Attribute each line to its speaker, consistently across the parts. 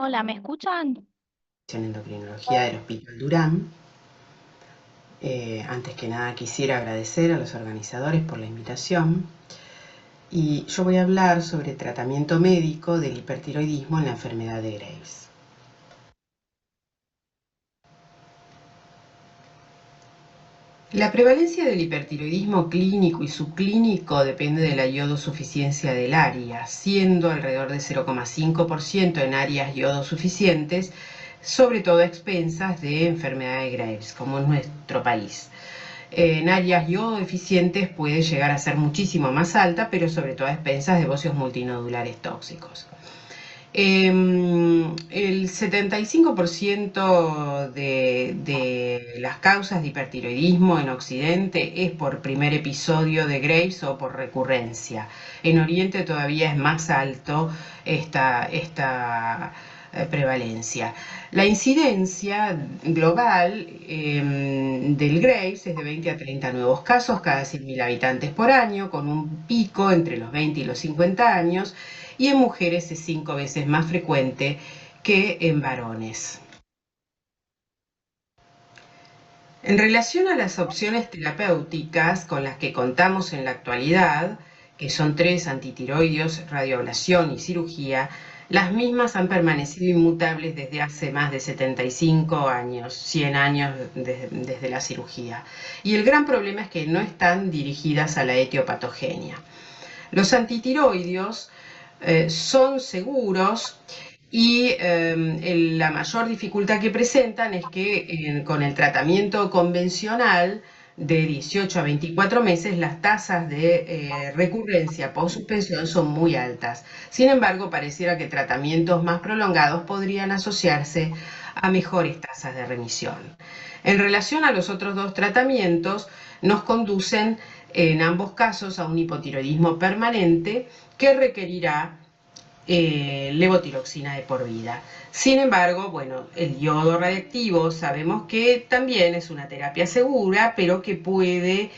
Speaker 1: Hola, ¿me escuchan?
Speaker 2: En endocrinología del Hospital Durán. Antes que nada quisiera agradecer a los organizadores por la invitación y yo voy a hablar sobre tratamiento médico del hipertiroidismo en la enfermedad de Graves. La prevalencia del hipertiroidismo clínico y subclínico depende de la iodosuficiencia del área, siendo alrededor de 0,5% en áreas iodosuficientes, sobre todo a expensas de enfermedad de Graves, como en nuestro país. En áreas iododeficientes puede llegar a ser muchísimo más alta, pero sobre todo a expensas de bocios multinodulares tóxicos. El 75% de las causas de hipertiroidismo en Occidente es por primer episodio de Graves o por recurrencia. En Oriente todavía es más alto esta prevalencia. La incidencia global del Graves es de 20 a 30 nuevos casos cada 100.000 habitantes por año, con un pico entre los 20 y los 50 años, y en mujeres es 5 veces más frecuente que en varones. En relación a las opciones terapéuticas con las que contamos en la actualidad, que son 3: antitiroideos, radioablación y cirugía, las mismas han permanecido inmutables desde hace más de 75 años, 100 años desde la cirugía. Y el gran problema es que no están dirigidas a la etiopatogenia. Los antitiroideos son seguros y la mayor dificultad que presentan es que con el tratamiento convencional de 18 a 24 meses las tasas de recurrencia post suspensión son muy altas. Sin embargo, pareciera que tratamientos más prolongados podrían asociarse a mejores tasas de remisión. En relación a los otros dos tratamientos, nos conducen en ambos casos a un hipotiroidismo permanente que requerirá levotiroxina de por vida. Sin embargo, bueno, el yodo radiactivo sabemos que también es una terapia segura, pero que puede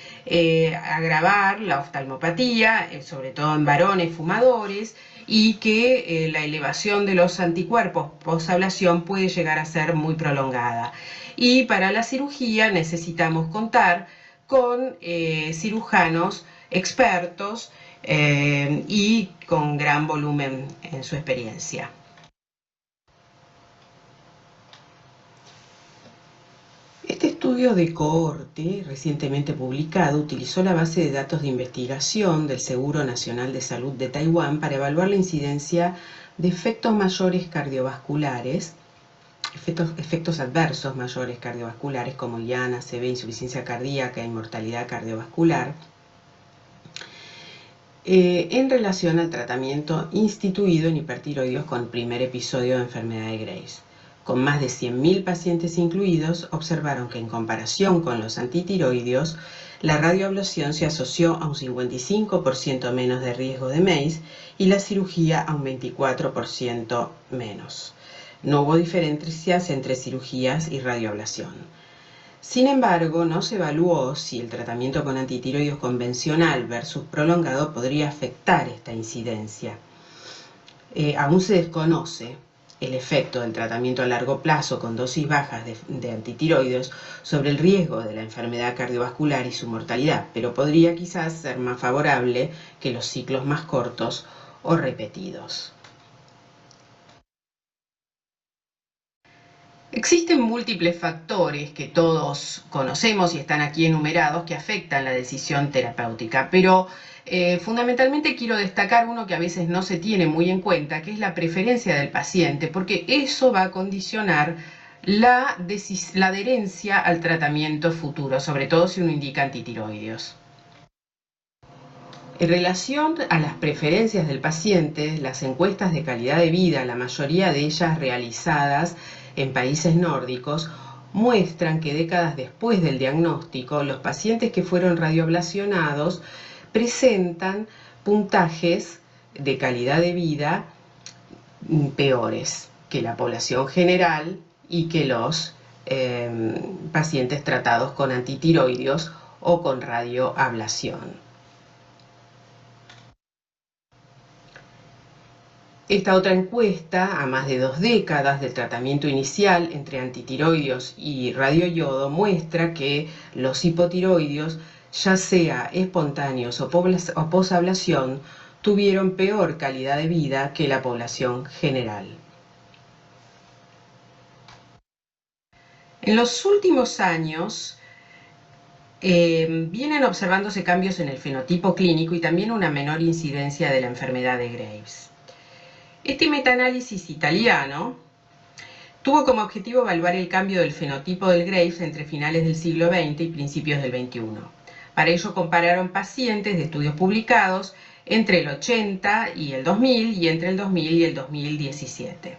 Speaker 2: agravar la oftalmopatía, sobre todo en varones fumadores, y que la elevación de los anticuerpos posablación puede llegar a ser muy prolongada. Y para la cirugía necesitamos contar con cirujanos expertos y con gran volumen en su experiencia. Este estudio de cohorte recientemente publicado utilizó la base de datos de investigación del Seguro Nacional de Salud de Taiwán para evaluar la incidencia de efectos mayores cardiovasculares, efectos adversos mayores cardiovasculares como IAN, ACV, insuficiencia cardíaca e inmortalidad cardiovascular, en relación al tratamiento instituido en hipertiroideos con primer episodio de enfermedad de Graves. Con más de 100.000 pacientes incluidos, observaron que en comparación con los antitiroideos, la radioablación se asoció a un 55% menos de riesgo de MACE y la cirugía a un 24% menos. No hubo diferencias entre cirugías y radioablación. Sin embargo, no se evaluó si el tratamiento con antitiroideos convencional versus prolongado podría afectar esta incidencia. Aún se desconoce el efecto del tratamiento a largo plazo con dosis bajas de antitiroideos sobre el riesgo de la enfermedad cardiovascular y su mortalidad, pero podría quizás ser más favorable que los ciclos más cortos o repetidos. Existen múltiples factores que todos conocemos y están aquí enumerados que afectan la decisión terapéutica, pero fundamentalmente quiero destacar uno que a veces no se tiene muy en cuenta, que es la preferencia del paciente, porque eso va a condicionar la adherencia al tratamiento futuro, sobre todo si uno indica antitiroideos. En relación a las preferencias del paciente, las encuestas de calidad de vida, la mayoría de ellas realizadas en países nórdicos, muestran que décadas después del diagnóstico, los pacientes que fueron radioablacionados presentan puntajes de calidad de vida peores que la población general y que los pacientes tratados con antitiroideos o con radioablación. Esta otra encuesta, a más de 2 décadas del tratamiento inicial entre antitiroideos y radioyodo, muestra que los hipotiroideos, ya sea espontáneos o posablación, tuvieron peor calidad de vida que la población general. En los últimos años vienen observándose cambios en el fenotipo clínico y también una menor incidencia de la enfermedad de Graves. Este metaanálisis italiano tuvo como objetivo evaluar el cambio del fenotipo del Graves entre finales del siglo XX y principios del XXI. Para ello compararon pacientes de estudios publicados entre el 80 y el 2000 y entre el 2000 y el 2017.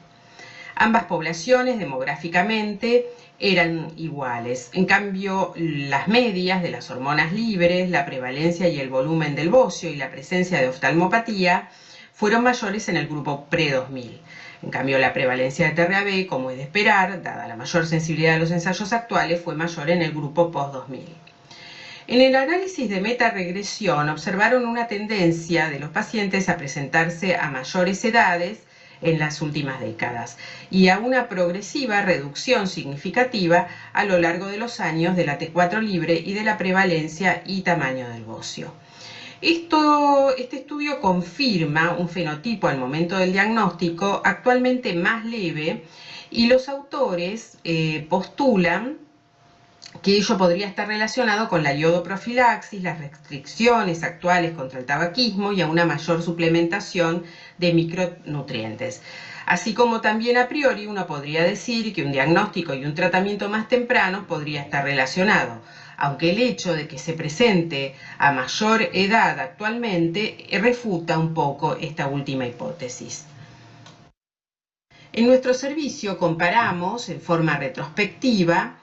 Speaker 2: Ambas poblaciones demográficamente eran iguales. En cambio, las medias de las hormonas libres, la prevalencia y el volumen del bocio y la presencia de oftalmopatía fueron mayores en el grupo pre-2000. En cambio, la prevalencia de TRAB, como es de esperar, dada la mayor sensibilidad de los ensayos actuales, fue mayor en el grupo post-2000. En el análisis de metaregresión observaron una tendencia de los pacientes a presentarse a mayores edades en las últimas décadas y a una progresiva reducción significativa a lo largo de los años de la T4 libre y de la prevalencia y tamaño del bocio. Este estudio confirma un fenotipo al momento del diagnóstico actualmente más leve y los autores postulan que ello podría estar relacionado con la iodoprofilaxis, las restricciones actuales contra el tabaquismo y a una mayor suplementación de micronutrientes. Así como también a priori uno podría decir que un diagnóstico y un tratamiento más temprano podría estar relacionado, aunque el hecho de que se presente a mayor edad actualmente refuta un poco esta última hipótesis. En nuestro servicio comparamos en forma retrospectiva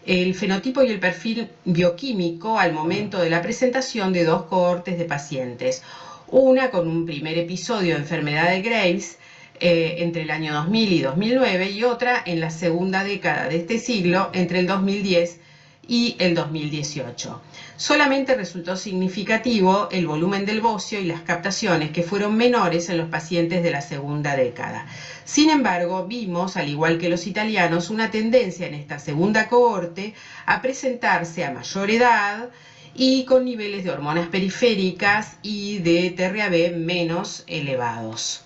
Speaker 2: el fenotipo y el perfil bioquímico al momento de la presentación de 2 cohortes de pacientes, una con un primer episodio de enfermedad de Graves entre el año 2000 y 2009 y otra en la segunda década de este siglo entre el 2010 y el 2018. Solamente resultó significativo el volumen del bocio y las captaciones, que fueron menores en los pacientes de la segunda década. Sin embargo, vimos, al igual que los italianos, una tendencia en esta segunda cohorte a presentarse a mayor edad y con niveles de hormonas periféricas y de TRAB menos elevados.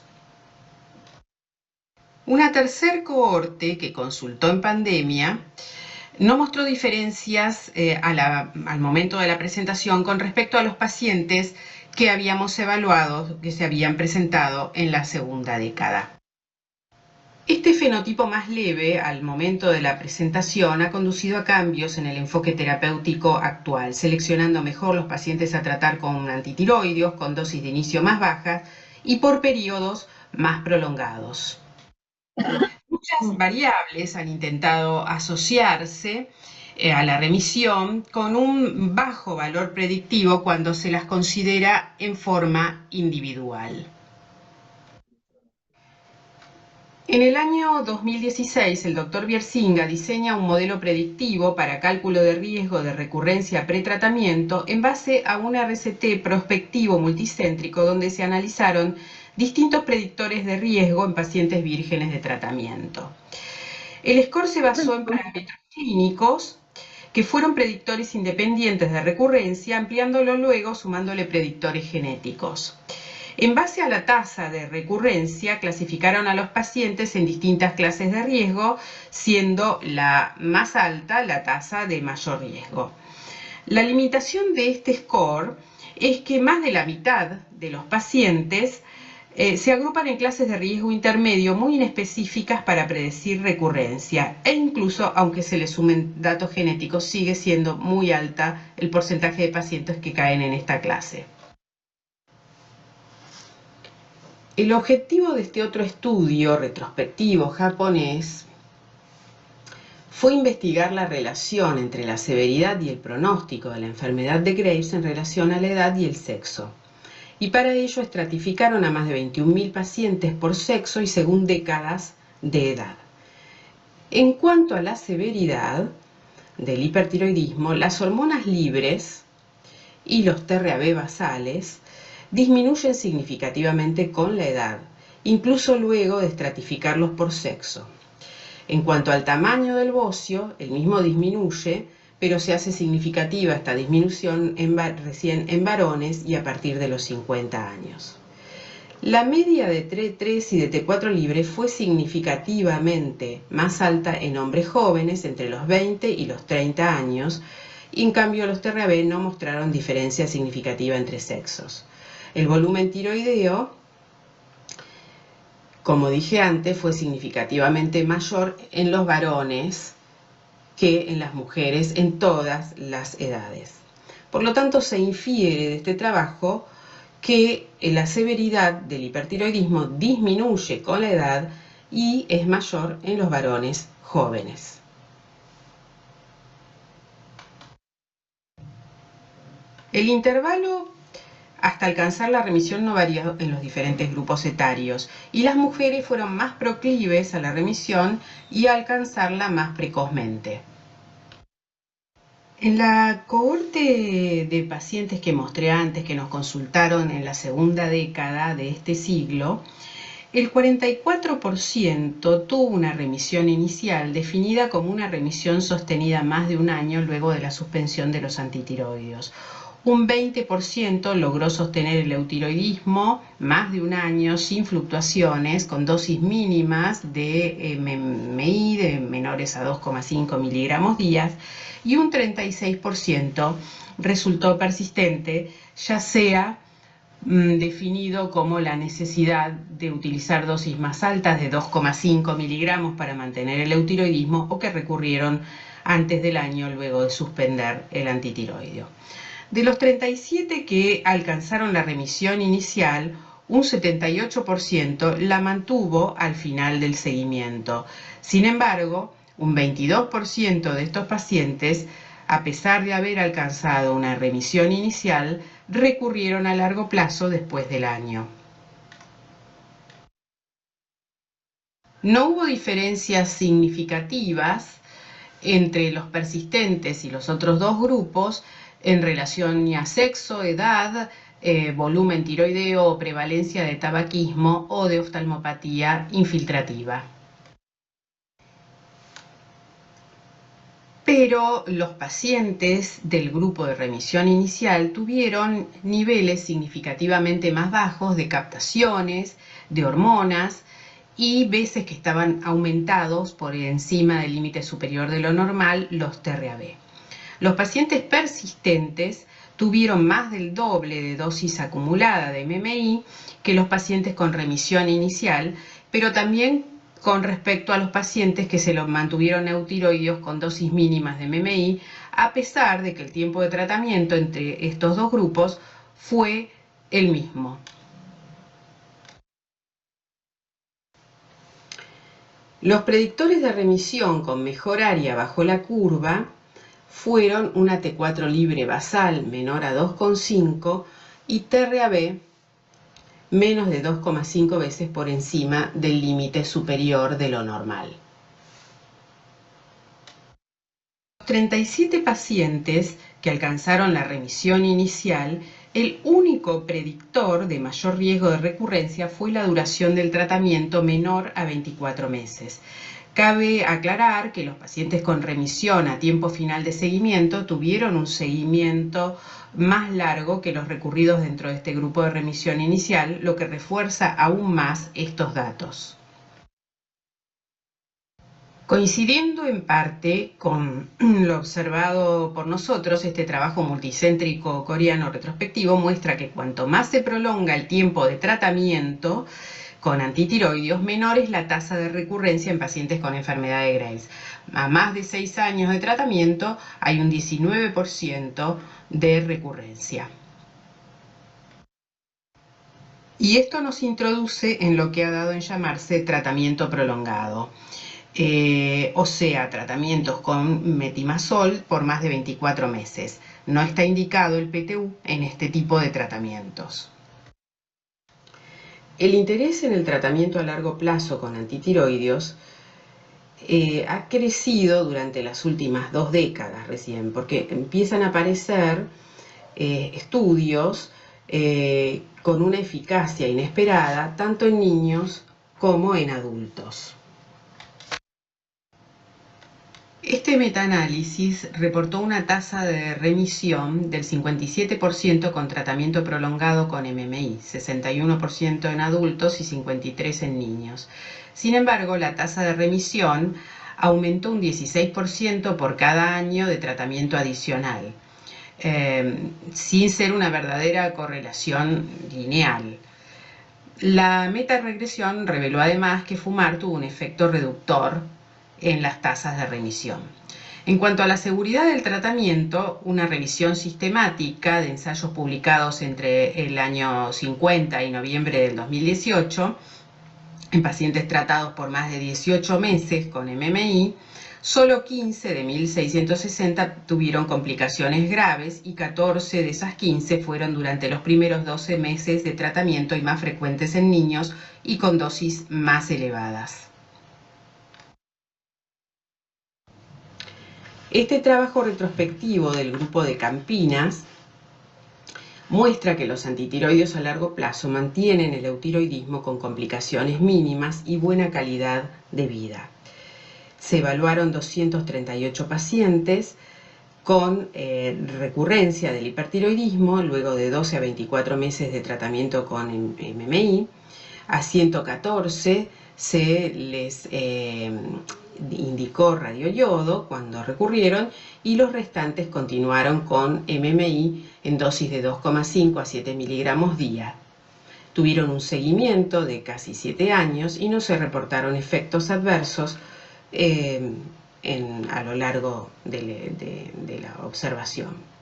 Speaker 2: Una tercer cohorte que consultó en pandemia no mostró diferencias al momento de la presentación con respecto a los pacientes que habíamos evaluado, que se habían presentado en la segunda década. Este fenotipo más leve al momento de la presentación ha conducido a cambios en el enfoque terapéutico actual, seleccionando mejor los pacientes a tratar con antitiroideos, con dosis de inicio más bajas y por periodos más prolongados. Muchas variables han intentado asociarse a la remisión con un bajo valor predictivo cuando se las considera en forma individual. En el año 2016, el doctor Bierzinga diseña un modelo predictivo para cálculo de riesgo de recurrencia pretratamiento en base a un RCT prospectivo multicéntrico donde se analizaron distintos predictores de riesgo en pacientes vírgenes de tratamiento. El score se basó en parámetros clínicos que fueron predictores independientes de recurrencia, ampliándolo luego sumándole predictores genéticos. En base a la tasa de recurrencia, clasificaron a los pacientes en distintas clases de riesgo, siendo la más alta la tasa de mayor riesgo. La limitación de este score es que más de la mitad de los pacientes se agrupan en clases de riesgo intermedio muy inespecíficas para predecir recurrencia e incluso aunque se le sumen datos genéticos sigue siendo muy alta el porcentaje de pacientes que caen en esta clase. El objetivo de este otro estudio retrospectivo japonés fue investigar la relación entre la severidad y el pronóstico de la enfermedad de Graves en relación a la edad y el sexo. Y para ello estratificaron a más de 21.000 pacientes por sexo y según décadas de edad. En cuanto a la severidad del hipertiroidismo, las hormonas libres y los TRAB basales disminuyen significativamente con la edad incluso luego de estratificarlos por sexo. En cuanto al tamaño del bocio, el mismo disminuye, pero se hace significativa esta disminución recién en varones y a partir de los 50 años. La media de T3 y de T4 libre fue significativamente más alta en hombres jóvenes entre los 20 y los 30 años, y en cambio los TRAB no mostraron diferencia significativa entre sexos. El volumen tiroideo, como dije antes, fue significativamente mayor en los varones que en las mujeres en todas las edades. Por lo tanto, se infiere de este trabajo que la severidad del hipertiroidismo disminuye con la edad y es mayor en los varones jóvenes. El intervalo hasta alcanzar la remisión no varió en los diferentes grupos etarios y las mujeres fueron más proclives a la remisión y a alcanzarla más precozmente. En la cohorte de pacientes que mostré antes, que nos consultaron en la segunda década de este siglo, el 44% tuvo una remisión inicial definida como una remisión sostenida más de un año luego de la suspensión de los antitiroideos. Un 20% logró sostener el eutiroidismo más de un año sin fluctuaciones, con dosis mínimas de MMI de menores a 2,5 miligramos días, y un 36% resultó persistente, ya sea definido como la necesidad de utilizar dosis más altas de 2,5 miligramos para mantener el eutiroidismo o que recurrieron antes del año luego de suspender el antitiroideo. De los 37 que alcanzaron la remisión inicial, un 78% la mantuvo al final del seguimiento. Sin embargo, un 22% de estos pacientes, a pesar de haber alcanzado una remisión inicial, recurrieron a largo plazo después del año. No hubo diferencias significativas entre los persistentes y los otros dos grupos en relación ni a sexo, edad, volumen tiroideo o prevalencia de tabaquismo o de oftalmopatía infiltrativa. Pero los pacientes del grupo de remisión inicial tuvieron niveles significativamente más bajos de captaciones, de hormonas, y veces que estaban aumentados por encima del límite superior de lo normal, los TRAB. Los pacientes persistentes tuvieron más del doble de dosis acumulada de MMI que los pacientes con remisión inicial, pero también con respecto a los pacientes que se los mantuvieron eutiroideos con dosis mínimas de MMI, a pesar de que el tiempo de tratamiento entre estos dos grupos fue el mismo. Los predictores de remisión con mejor área bajo la curva fueron una T4 libre basal menor a 2,5 y TRAB menos de 2,5 veces por encima del límite superior de lo normal. Los 37 pacientes que alcanzaron la remisión inicial, el único predictor de mayor riesgo de recurrencia fue la duración del tratamiento menor a 24 meses. Cabe aclarar que los pacientes con remisión a tiempo final de seguimiento tuvieron un seguimiento más largo que los recurridos dentro de este grupo de remisión inicial, lo que refuerza aún más estos datos. Coincidiendo en parte con lo observado por nosotros, este trabajo multicéntrico coreano retrospectivo muestra que cuanto más se prolonga el tiempo de tratamiento con antitiroideos, menor es la tasa de recurrencia en pacientes con enfermedad de Graves. A más de 6 años de tratamiento hay un 19% de recurrencia. Y esto nos introduce en lo que ha dado en llamarse tratamiento prolongado. O sea, tratamientos con metimazol por más de 24 meses. No está indicado el PTU en este tipo de tratamientos. El interés en el tratamiento a largo plazo con antitiroideos ha crecido durante las últimas 2 décadas recién, porque empiezan a aparecer estudios con una eficacia inesperada tanto en niños como en adultos. Este metaanálisis reportó una tasa de remisión del 57% con tratamiento prolongado con MMI, 61% en adultos y 53% en niños. Sin embargo, la tasa de remisión aumentó un 16% por cada año de tratamiento adicional, sin ser una verdadera correlación lineal. La metaregresión reveló además que fumar tuvo un efecto reductor en las tasas de remisión. En cuanto a la seguridad del tratamiento, una revisión sistemática de ensayos publicados entre el año 50 y noviembre del 2018 en pacientes tratados por más de 18 meses con MMI, solo 15 de 1.660 tuvieron complicaciones graves y 14 de esas 15 fueron durante los primeros 12 meses de tratamiento y más frecuentes en niños y con dosis más elevadas. Este trabajo retrospectivo del grupo de Campinas muestra que los antitiroideos a largo plazo mantienen el eutiroidismo con complicaciones mínimas y buena calidad de vida. Se evaluaron 238 pacientes con recurrencia del hipertiroidismo luego de 12 a 24 meses de tratamiento con MMI. A 114 se les indicó radioyodo cuando recurrieron y los restantes continuaron con MMI en dosis de 2,5 a 7 miligramos día. Tuvieron un seguimiento de casi 7 años y no se reportaron efectos adversos a lo largo de la observación.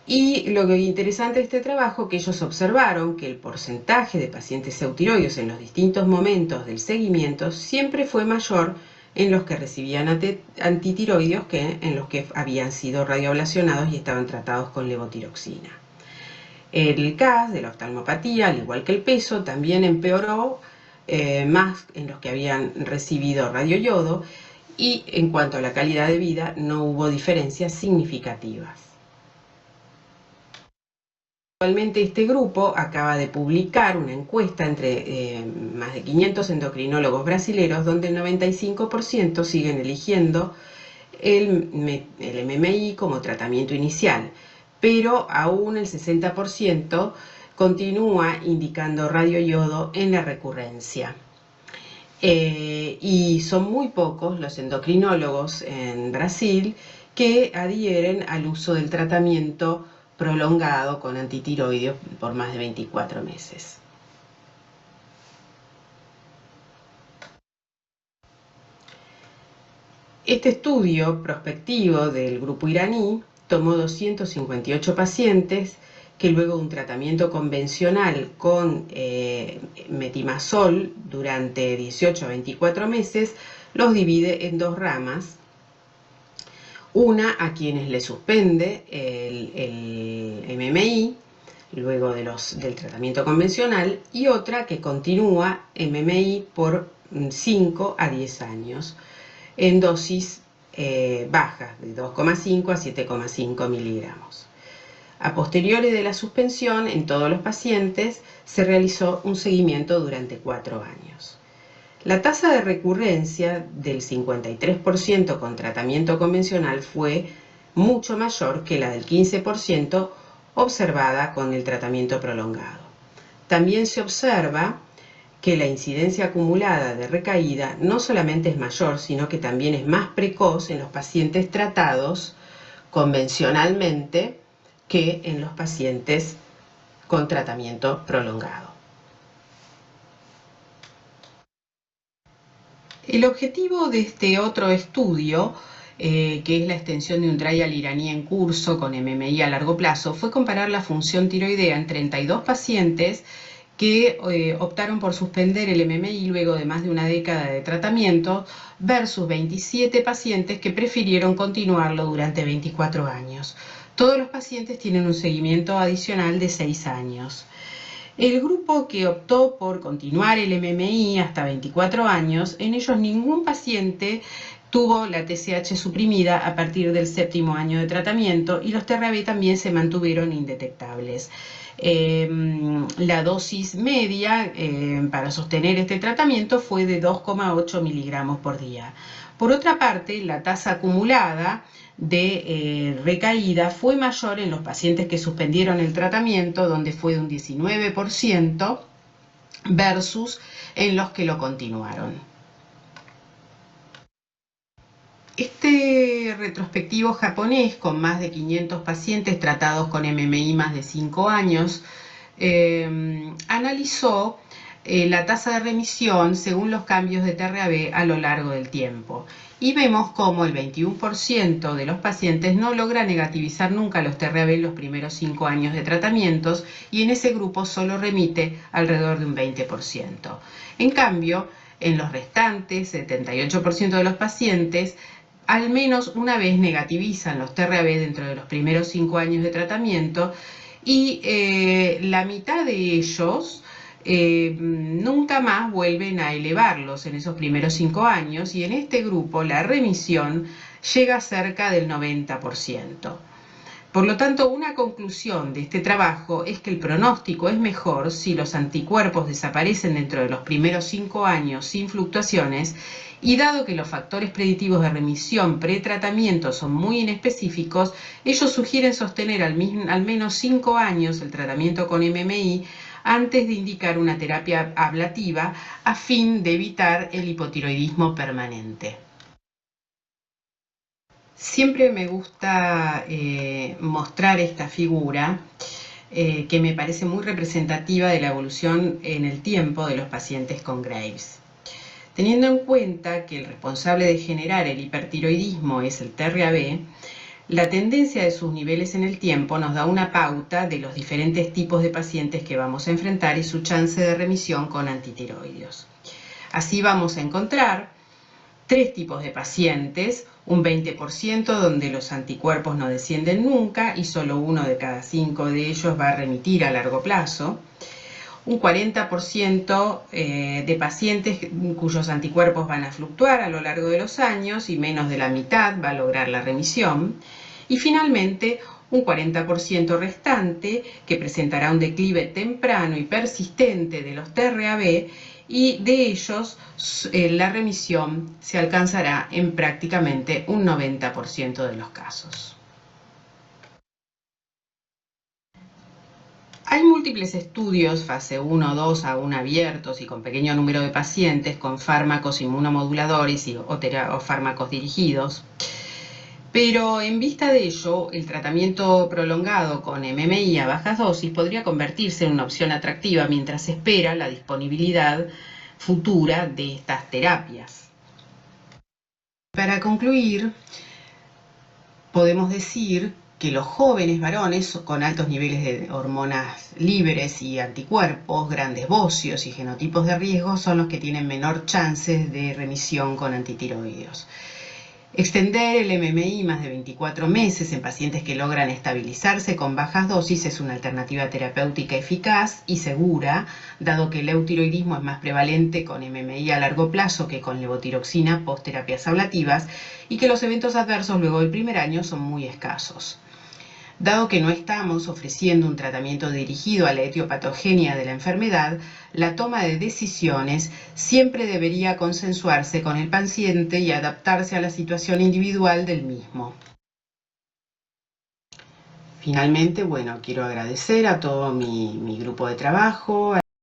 Speaker 2: Y lo que es interesante de este trabajo, que ellos observaron que el porcentaje de pacientes eutiroideos en los distintos momentos del seguimiento siempre fue mayor en los que recibían antitiroideos que en los que habían sido radioablacionados y estaban tratados con levotiroxina. El CAS de la oftalmopatía, al igual que el peso, también empeoró más en los que habían recibido radioyodo, y en cuanto a la calidad de vida no hubo diferencias significativas. Actualmente este grupo acaba de publicar una encuesta entre más de 500 endocrinólogos brasileños donde el 95% siguen eligiendo el MMI como tratamiento inicial, pero aún el 60% continúa indicando radioyodo en la recurrencia. Y son muy pocos los endocrinólogos en Brasil que adhieren al uso del tratamiento prolongado con antitiroideos por más de 24 meses. Este estudio prospectivo del grupo iraní tomó 258 pacientes que luego de un tratamiento convencional con metimazol durante 18 a 24 meses los divide en dos ramas. Una a quienes le suspende el MMI luego del tratamiento convencional y otra que continúa MMI por 5 a 10 años en dosis bajas de 2,5 a 7,5 miligramos. A posteriori de la suspensión, en todos los pacientes se realizó un seguimiento durante 4 años. La tasa de recurrencia del 53% con tratamiento convencional fue mucho mayor que la del 15% observada con el tratamiento prolongado. También se observa que la incidencia acumulada de recaída no solamente es mayor, sino que también es más precoz en los pacientes tratados convencionalmente que en los pacientes con tratamiento prolongado. El objetivo de este otro estudio, que es la extensión de un trial iraní en curso con MMI a largo plazo, fue comparar la función tiroidea en 32 pacientes que optaron por suspender el MMI luego de más de una década de tratamiento versus 27 pacientes que prefirieron continuarlo durante 24 años. Todos los pacientes tienen un seguimiento adicional de 6 años. El grupo que optó por continuar el MMI hasta 24 años, en ellos ningún paciente tuvo la TSH suprimida a partir del 7º año de tratamiento y los TRAB también se mantuvieron indetectables. La dosis media para sostener este tratamiento fue de 2,8 miligramos por día. Por otra parte, la tasa acumulada de recaída fue mayor en los pacientes que suspendieron el tratamiento, donde fue de un 19%, versus en los que lo continuaron. Este retrospectivo japonés, con más de 500 pacientes tratados con MMI más de 5 años, analizó la tasa de remisión según los cambios de TRAB a lo largo del tiempo. Y vemos cómo el 21% de los pacientes no logra negativizar nunca los TRAB en los primeros 5 años de tratamientos, y en ese grupo solo remite alrededor de un 20%. En cambio, en los restantes 78% de los pacientes, al menos una vez negativizan los TRAB dentro de los primeros 5 años de tratamiento, y la mitad de ellos nunca más vuelven a elevarlos en esos primeros 5 años, y en este grupo la remisión llega a cerca del 90%. Por lo tanto, una conclusión de este trabajo es que el pronóstico es mejor si los anticuerpos desaparecen dentro de los primeros 5 años sin fluctuaciones, y dado que los factores predictivos de remisión pretratamiento son muy inespecíficos, ellos sugieren sostener al menos 5 años el tratamiento con MMI antes de indicar una terapia ablativa a fin de evitar el hipotiroidismo permanente. Siempre me gusta mostrar esta figura que me parece muy representativa de la evolución en el tiempo de los pacientes con Graves. Teniendo en cuenta que el responsable de generar el hipertiroidismo es el TRAB, la tendencia de sus niveles en el tiempo nos da una pauta de los diferentes tipos de pacientes que vamos a enfrentar y su chance de remisión con antitiroideos. Así vamos a encontrar 3 tipos de pacientes: un 20% donde los anticuerpos no descienden nunca y solo 1 de cada 5 de ellos va a remitir a largo plazo; un 40% de pacientes cuyos anticuerpos van a fluctuar a lo largo de los años y menos de la mitad va a lograr la remisión; y finalmente un 40% restante que presentará un declive temprano y persistente de los TRAB, y de ellos la remisión se alcanzará en prácticamente un 90% de los casos. Hay múltiples estudios, fase 1, 2, aún abiertos y con pequeño número de pacientes, con fármacos inmunomoduladores o fármacos dirigidos. Pero en vista de ello, el tratamiento prolongado con MMI a bajas dosis podría convertirse en una opción atractiva mientras se espera la disponibilidad futura de estas terapias. Para concluir, podemos decir que los jóvenes varones con altos niveles de hormonas libres y anticuerpos, grandes bocios y genotipos de riesgo son los que tienen menor chances de remisión con antitiroideos. Extender el MMI más de 24 meses en pacientes que logran estabilizarse con bajas dosis es una alternativa terapéutica eficaz y segura, dado que el eutiroidismo es más prevalente con MMI a largo plazo que con levotiroxina post terapias ablativas, y que los eventos adversos luego del primer año son muy escasos. Dado que no estamos ofreciendo un tratamiento dirigido a la etiopatogenia de la enfermedad, la toma de decisiones siempre debería consensuarse con el paciente y adaptarse a la situación individual del mismo. Finalmente, quiero agradecer a todo mi grupo de trabajo,